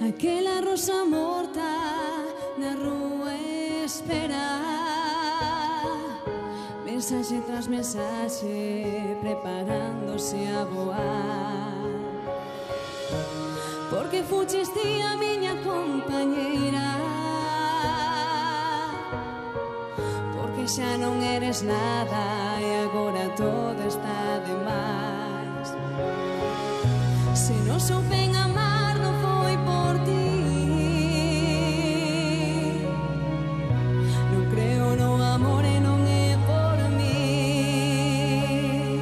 Aquela rosa morta na rúa espera, mensaxe tras mensaxe preparándose a voar, porque fuches ti a miña compañeira, porque xa non eres nada e agora todo está de máis. Se non souben amar non foi por ti, non creo no amor e non é por mí.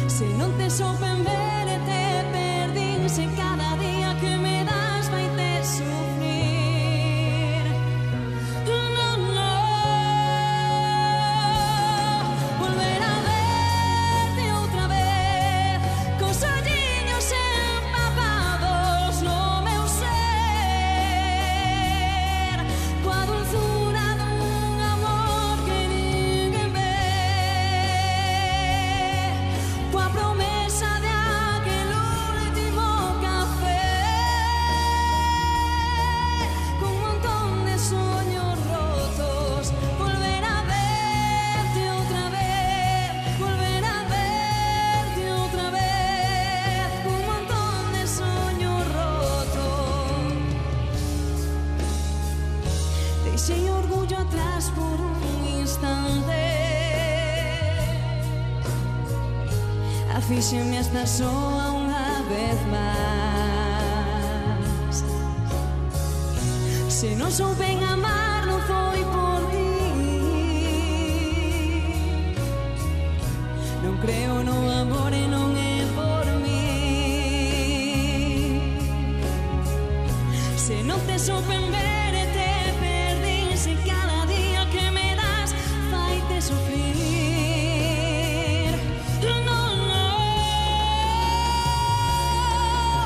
Se non te souben ver e te perdín, se cada día que me das vai te sufrir. Non, volver a verte outra vez, cos olliños empapados no meu ser, coa dulzura dun amor que ninguén ve, coa promesa de aquel último café, con un montón de sueños rotos. Volver a verte outra vez, volver a verte outra vez, con un montón de sueños rotos. Deixei o orgullo atrás por un instante, afíxenme hasta soa unha vez máis. Se non souben amar non foi por ti, non creo no amor e non é por mí. Se non te souben ver e te perdín, se cada día que me das vai te sufrir. Non,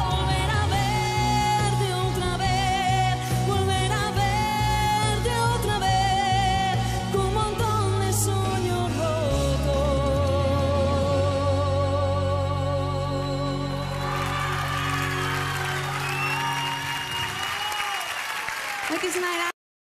volver a verte outra vez, volver a verte outra vez, con un montón de sueños rotos. Muchísimas gracias.